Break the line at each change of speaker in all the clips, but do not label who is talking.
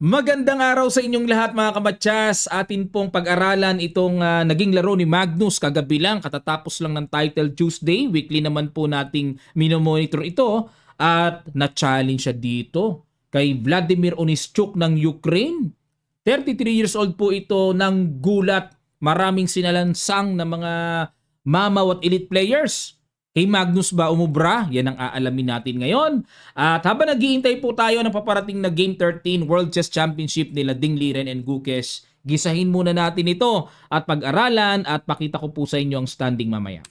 Magandang araw sa inyong lahat mga kamatyas. Atin pong pag-aralan itong naging laro ni Magnus kagabi lang. Katatapos lang ng Title Tuesday. Weekly naman po nating minomonitor ito. At na-challenge siya dito kay Vladimir Onischuk ng Ukraine. 33 years old po ito ng gulat. Maraming sinalansang na mga mamaw at elite players. Kay Magnus ba umubra? Yan ang aalamin natin ngayon. At habang naghihintay po tayo ng paparating na Game 13 World Chess Championship nila Ding Liren and Gukes, gisahin muna natin ito at pag-aralan at pakita ko po sa inyo ang standing mamaya.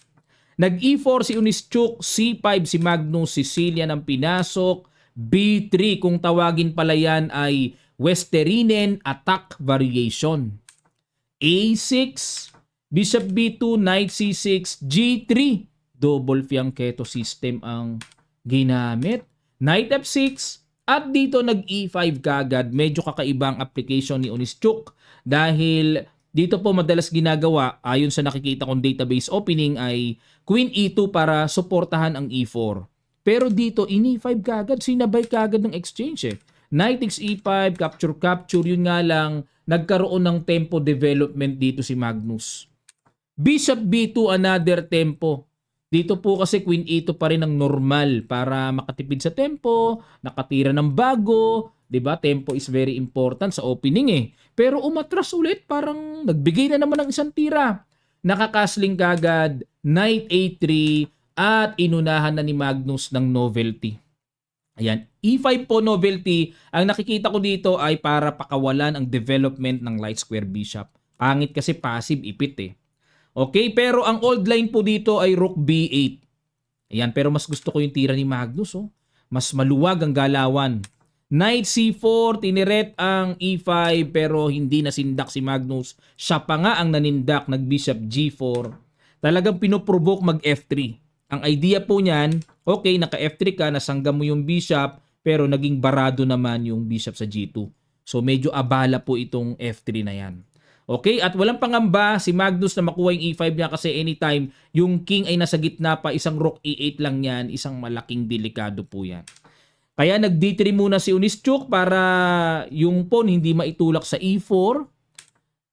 Nag-E4 si Onischuk, C5 si Magnus, Sicilian ang pinasok, B3 kung tawagin pala yan ay Westerinen attack variation. A6, Bishop B2, Knight C6, G3. Double fianchetto system ang ginamit. Knight F6 at dito nag-E5 kagad. Medyo kakaibang application ni Onischuk dahil dito po madalas ginagawa ayon sa nakikita kong database opening ay Queen E2 para suportahan ang E4. Pero dito in E5 kagad, sinabay kagad ng exchange eh. Knight X E5, capture, yun nga lang nagkaroon ng tempo development dito si Magnus. Bishop B2 another tempo. Dito po kasi Queen E2 pa rin ang normal para makatipid sa tempo, nakatira ng bago, 'di ba? Tempo is very important sa opening eh. Pero umatras ulit, parang nagbigay na naman ng isang tira. Nakakasling kagad, Knight A3 at inunahan na ni Magnus ng novelty. Ayan, E5 po novelty. Ang nakikita ko dito ay para pakawalan ang development ng light square bishop. Pangit kasi passive ipit eh. Okay, pero ang old line po dito ay Rook B8. Ayan, pero mas gusto ko yung tira ni Magnus. Oh. Mas maluwag ang galawan. Knight C4, tiniret ang E5 pero hindi nasindak si Magnus. Siya pa nga ang nanindak, nag-Bishop G4. Talagang pinoprovoke mag-F3. Ang idea po niyan, okay, naka-F3 ka, nasangga mo yung Bishop, pero naging barado naman yung Bishop sa G2. So medyo abala po itong F3 na yan. Okay, at walang pangamba si Magnus na makuha yung E5 niya kasi anytime yung king ay nasa gitna pa, isang rook E8 lang yan, isang malaking delikado po yan. Kaya nag-D3 muna si Onischuk para yung pawn hindi maitulak sa E4.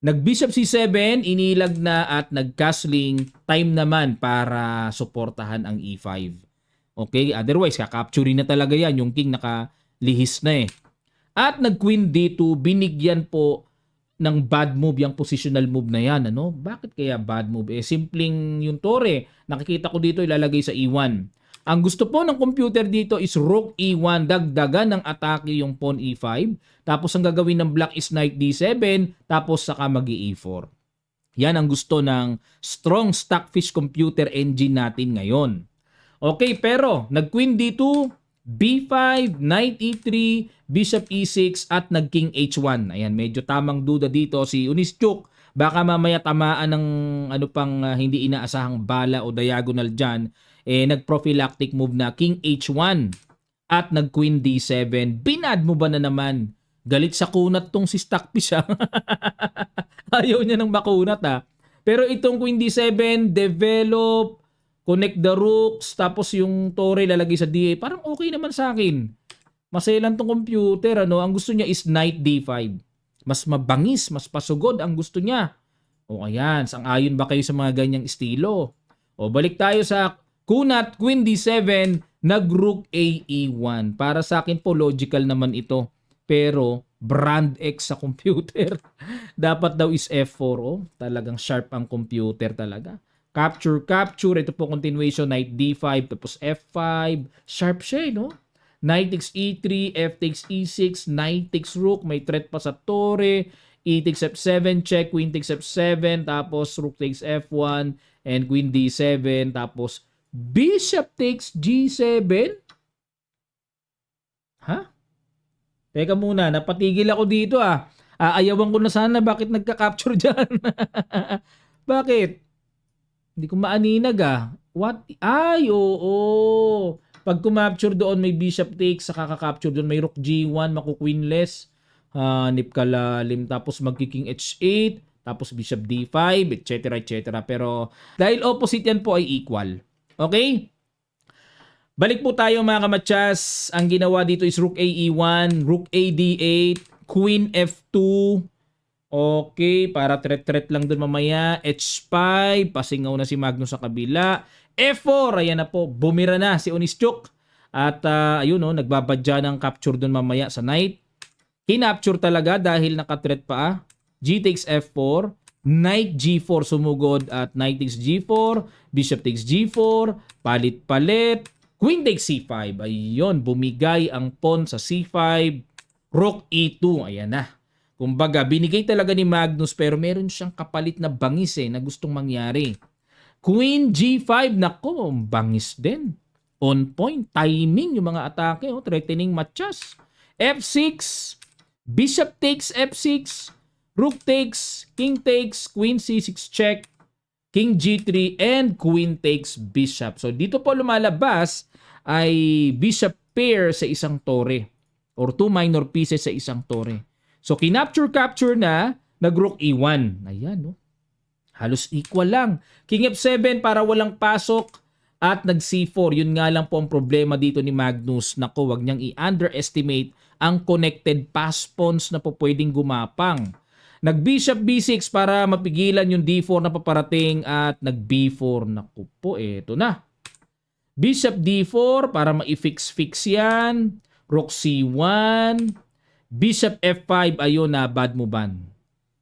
Nag-Bishop C7, inilag na at nag-castling, time naman para suportahan ang E5. Okay, otherwise kakapturin na talaga yan, yung king nakalihis na eh. At nag-Queen D2, binigyan po ng bad move, yung positional move na yan. Ano? Bakit kaya bad move? Eh, simpleng yung tore. Nakikita ko dito ilalagay sa E1. Ang gusto po ng computer dito is Rook E1. Dagdagan ng atake yung Pawn E5. Tapos ang gagawin ng Black is Knight D7. Tapos saka mag-E4. Yan ang gusto ng strong stockfish computer engine natin ngayon. Okay, pero nag-Queen D2, B5, Knight E3, Bishop E6 at nag-King H1. Ayan, medyo tamang duda dito si Onischuk. Baka mamaya tamaan ng ano pang hindi inaasahang bala o diagonal dyan. Eh, nag-prophylactic move na King H1 at nag-Queen D7. Binad mo ba na naman? Galit sa kunat tong si Stockfish ha. Ayaw niya ng makunat ha. Pero itong Queen D7, develop, connect the rooks, tapos yung tore lalagay sa DA. Parang okay naman sa akin. Maselan tong computer, ano? Ang gusto niya is Knight D5. Mas mabangis, mas pasugod ang gusto niya. O ayan, sang-ayon ba kayo sa mga ganyang estilo? O balik tayo sa kunat, Queen D7, nag-Rook AE1. Para sa akin po, logical naman ito. Pero, brand X sa computer. Dapat daw is F4. Oh, talagang sharp ang computer talaga. Capture. Ito po continuation, Knight D5, tapos F5. Sharp siya, no? Knight takes E3, F takes E6, Knight takes Rook, may threat pa sa Tore, E takes F7, check, Queen takes F7, tapos Rook takes F1, and Queen D7, tapos Bishop takes G7? Ha? Teka muna, napatigil ako dito ah. Aayawan ko na sana bakit nagka-capture dyan. Bakit? Hindi ko maaninag ah. What? Ay, oo. Pag kumapture doon may bishop takes, saka kakapture doon may rook G1, maku-queenless. Hanip kalalim, tapos magki-king H8, tapos bishop D5, etc. etc. Pero dahil opposite yan po ay equal. Okay? Balik po tayo mga kamatsas. Ang ginawa dito is rook A E1, rook A D8, Queen F2. Okay, para threat lang dun mamaya. H5, pasingaw na si Magnus sa kabila. F4, ayan na po, bumira na si Onischuk. At ayun no, nagbabadya ng capture dun mamaya sa knight. Kinapture talaga dahil naka-threat pa. G takes F4, knight G4 sumugod at knight takes G4, bishop takes G4, palit-palit, queen takes C5. Ayun, bumigay ang pawn sa C5, rook E2, ayan na. Kumbaga, binigay talaga ni Magnus pero meron siyang kapalit na bangis na gustong mangyari. Queen G5, nako, bangis din. On point, timing yung mga atake, threatening matches. F6, bishop takes F6, rook takes, king takes, queen C6 check, king G3, and queen takes bishop. So dito po lumalabas ay bishop pair sa isang tore or two minor pieces sa isang tore. So, kinapture-capture na, nag-rook E1. Ayan, no? Halos equal lang. King F7 para walang pasok at nag-C4. Yun nga lang po ang problema dito ni Magnus. Naku, wag niyang i-underestimate ang connected pass pawns na po pwedeng gumapang. Nag-bishop B6 para mapigilan yung D4 na paparating at nag-B4. Naku po, eto na. Bishop D4 para ma-fix-fix yan. Rook C1. Bishop F5, ayun na bad moban.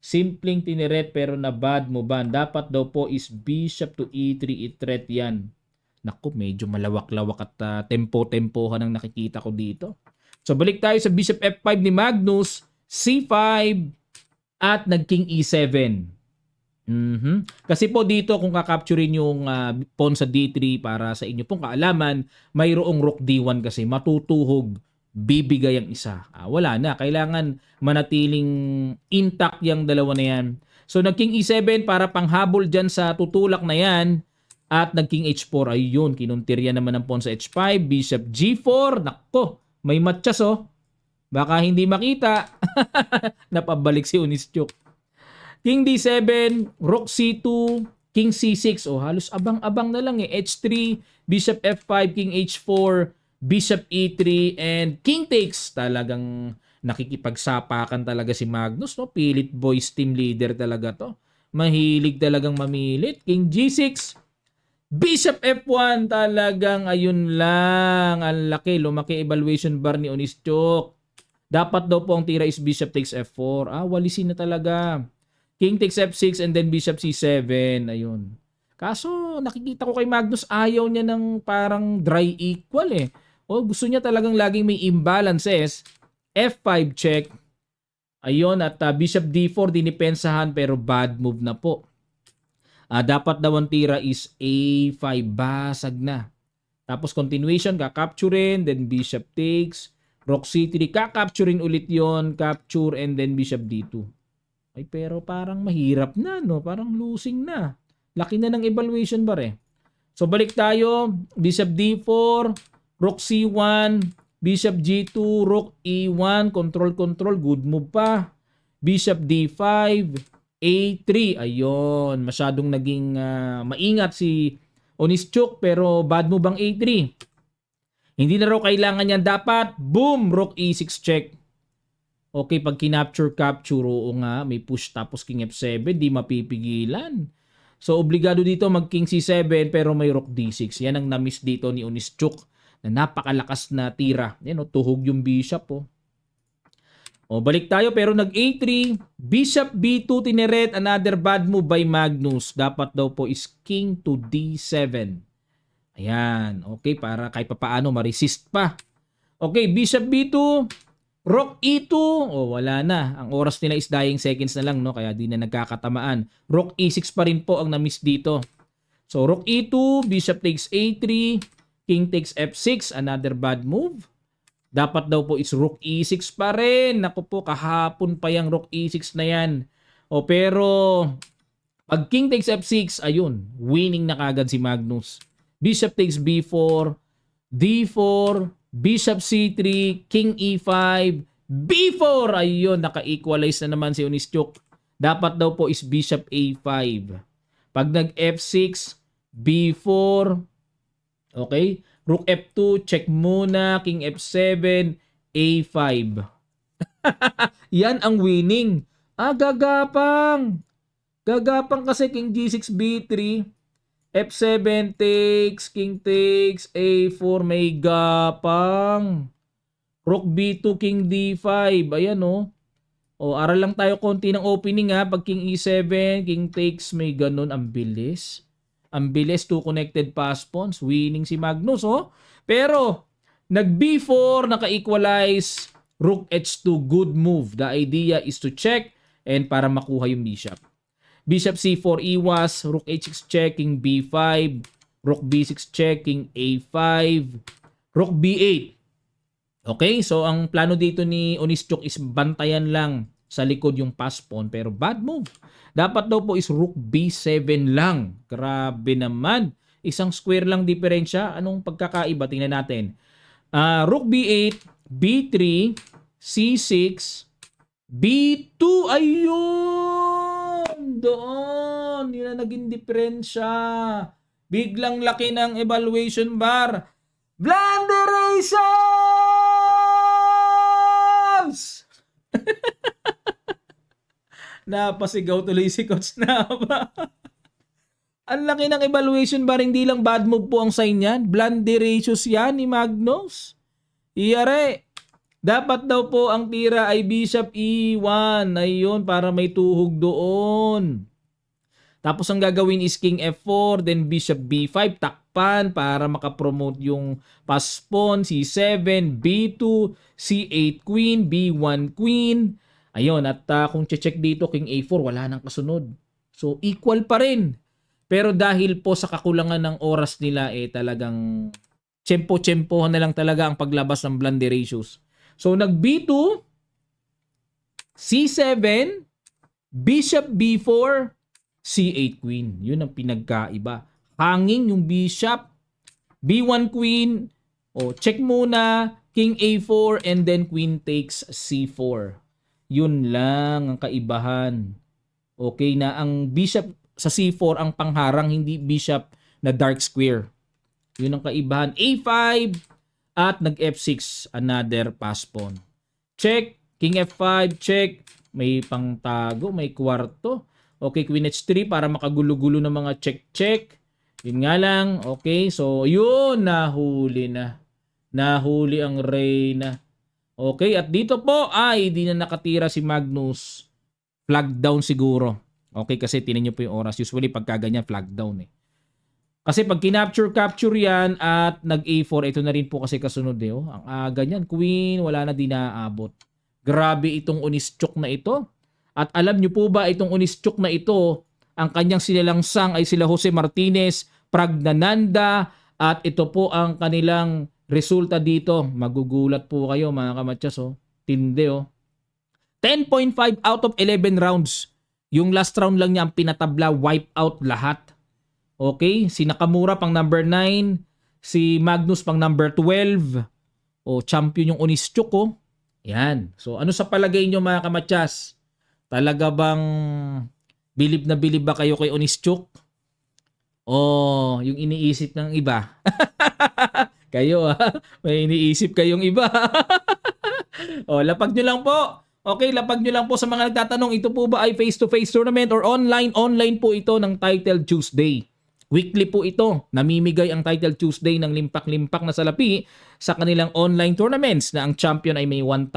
Simpleng tineret pero na bad moban. Dapat daw po is bishop to E3 i-threat yan. Naku, medyo malawak-lawak at tempo-tempohan ang nakikita ko dito. So balik tayo sa bishop F5 ni Magnus, C5 at nag-king E7. Kasi po dito kung kakapturin yung pawn sa D3 para sa inyo pong kaalaman, mayroong rook D1 kasi matutuhog, bibigay ang isa. Wala na. Kailangan manatiling intact yung dalawa na yan. So, nag-king E7 para panghabol dyan sa tutulak na yan. At nag-king H4. Ayun, kinuntirya naman ng pawn sa H5. Bishop G4. Nakko, may matchas oh. Baka hindi makita. Napabalik si Onischuk. King D7, Rook C2, King C6. Halos abang-abang na lang H3, Bishop F5, King H4, Bishop E3 and King takes. Talagang nakikipagsapakan talaga si Magnus, no? Pilit boys team leader talaga to. Mahilig talagang mamilit. King G6, Bishop F1. Talagang ayun lang. Ang laki, lumaki evaluation bar ni Onischuk. Dapat daw po ang tira is Bishop takes F4. Walisin na talaga. King takes F6 and then Bishop C7. Ayun. Kaso nakikita ko kay Magnus ayaw niya ng parang dry equal gusto niya talagang laging may imbalances. F5 check. Ayun, at Bishop D4 dinipensahan pero bad move na po. Dapat daw ang tira is A5. Basag na. Tapos continuation, kakapturin. Then Bishop takes. Rook C3. Kakapturin ulit yon. Capture and then Bishop D2. Ay, pero parang mahirap na, no? Parang losing na. Laki na ng evaluation bar So balik tayo. Bishop D4. Rook C1, Bishop G2, Rook E1, control, good move pa. Bishop D5, A3, ayun, masyadong naging maingat si Onischuk pero bad move ang A3. Hindi na raw kailangan yan dapat. Boom, Rook E6 check. Okay, pag kinapture, may push tapos King F7, di mapipigilan. So, obligado dito mag King C7 pero may Rook D6. Yan ang na-miss dito ni Onischuk. Na napakalakas na tira. Tuhog yung bishop balik tayo pero nag A3, Bishop B2 tineret, another bad move by Magnus. Dapat daw po is King to D7. Ayan, okay, para kahit papaano ma-resist pa. Okay, Bishop B2, Rook E2. Wala na. Ang oras nila is dying seconds na lang, no? Kaya di na nagkakatamaan. Rook E6 pa rin po ang na-miss dito. So, Rook E2, Bishop takes A3, King takes F6, another bad move. Dapat daw po is Rook E6 pa rin. Naku po, kahapon pa yung Rook E6 na yan. Pero, pag King takes F6, ayun, winning na kagad si Magnus. Bishop takes B4, D4, Bishop C3, King E5, B4. Ayun, naka-equalize na naman si Onischuk. Dapat daw po is Bishop A5. Pag nag-F6, B4, okay? Rook F2, check muna. King F7, A5. Yan ang winning. Gagapang. Gagapang kasi king G6 B3, F7 takes, king takes, A4 may gapang. Rook B2, king D5. Ayan oh. O, aral lang tayo konti ng opening ha. Pag king E7, king takes, may ganun. Ang bilis. Ang bilis, two connected pass pawns. Winning si Magnus oh. Pero, nag B4, naka-equalize. Rook H2, good move. The idea is to check and para makuha yung bishop. Bishop C4 iwas, Rook H6 check, king B5, Rook B6 check, king A5, Rook B8. Okay, so ang plano dito ni Onischuk is bantayan lang sa likod yung pass pawn, pero bad move. Dapat daw po is Rook B7 lang. Grabe naman. Isang square lang diferensya. Anong pagkakaiba? Tingnan natin. Rook B8, B3, C6, B2. Ayun! Doon. Yun na naging diferensya. Biglang laki ng evaluation bar. Blunderations! Napasigaw tuloy si Coach Nava. Ang laki ng evaluation bar, hindi lang bad move po ang sign yan. Blunderations yan ni Magnus. Iyare. Dapat daw po ang tira ay Bishop E1. Ayun, para may tuhog doon. Tapos ang gagawin is King F4, then Bishop B5, takpan para makapromote yung pass pawn, C7, B2, C8 Queen, B1 Queen. Ayun, at kung check dito, King A4, wala nang kasunod. So, equal pa rin. Pero dahil po sa kakulangan ng oras nila, talagang tsempo-tsempohan na lang talaga ang paglabas ng blunderations. So, nag B2, C7, Bishop B4, C8 Queen. Yun ang pinagkaiba. Hanging yung Bishop, B1 Queen, check muna, King A4, and then Queen takes C4. Yun lang ang kaibahan. Okay, na ang Bishop sa C4 ang pangharang, hindi Bishop na dark square. Yun ang kaibahan. A5 at nag F6, another pass pawn. Check, King F5, check. May pangtago, may kwarto. Okay, Queen H3 para makagulo-gulo ng mga check-check. Yun nga lang. Okay, so yun, nahuli na. Nahuli ang Reyna. Okay, at dito po ay di na nakatira si Magnus. Flag down siguro. Okay, kasi tinan nyo po yung oras. Usually pagka ganyan, flag down eh. Kasi pag kinapture-capture yan at nag-A4, ito na rin po kasi kasunod eh. Oh. Ang ganyan, Queen, wala na din naaabot. Grabe itong Onischuk na ito. At alam nyo po ba itong Onischuk na ito, ang kanyang sinalangsang ay sila Jose Martinez, Pragnananda, at ito po ang kanilang resulta dito. Magugulat po kayo mga kamatyas. Oh. Tindi oh. 10.5 out of 11 rounds. Yung last round lang niya ang pinatabla, wipe out lahat. Okay, si Nakamura pang number 9, si Magnus pang number 12. Champion yung Onischuk oh. Yan. So ano sa palagay nyo mga kamatyas? Talaga bang bilib na bilib ba kayo kay Onischuk? Yung iniisip ng iba. Kayo may iniisip kayong iba. Lapag nyo lang po. Okay, lapag nyo lang po sa mga nagtatanong, ito po ba ay face-to-face tournament or online? Online po ito ng Title Tuesday. Weekly po ito. Namimigay ang Title Tuesday ng limpak-limpak na salapi sa kanilang online tournaments na ang champion ay may $1,000.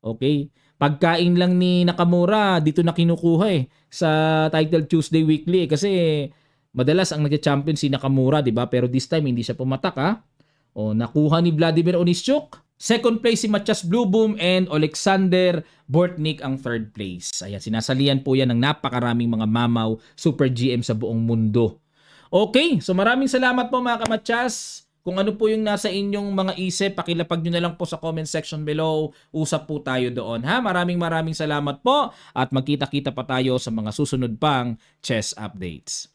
Okay? Pagkain lang ni Nakamura, dito na kinukuha sa Title Tuesday Weekly kasi madalas ang nagcha-champion si Nakamura, 'di ba? Pero this time hindi siya pumatak nakuha ni Vladimir Onischuk. Second place si Matyas Blueboom and Alexander Bortnik ang third place. Ayan, sinasalihan po yan ng napakaraming mga mamaw super GM sa buong mundo. Okay, so maraming salamat po mga kamatyas. Kung ano po yung nasa inyong mga isip, pakilapag nyo na lang po sa comment section below. Usap po tayo doon ha. Maraming salamat po at magkita-kita pa tayo sa mga susunod pang chess updates.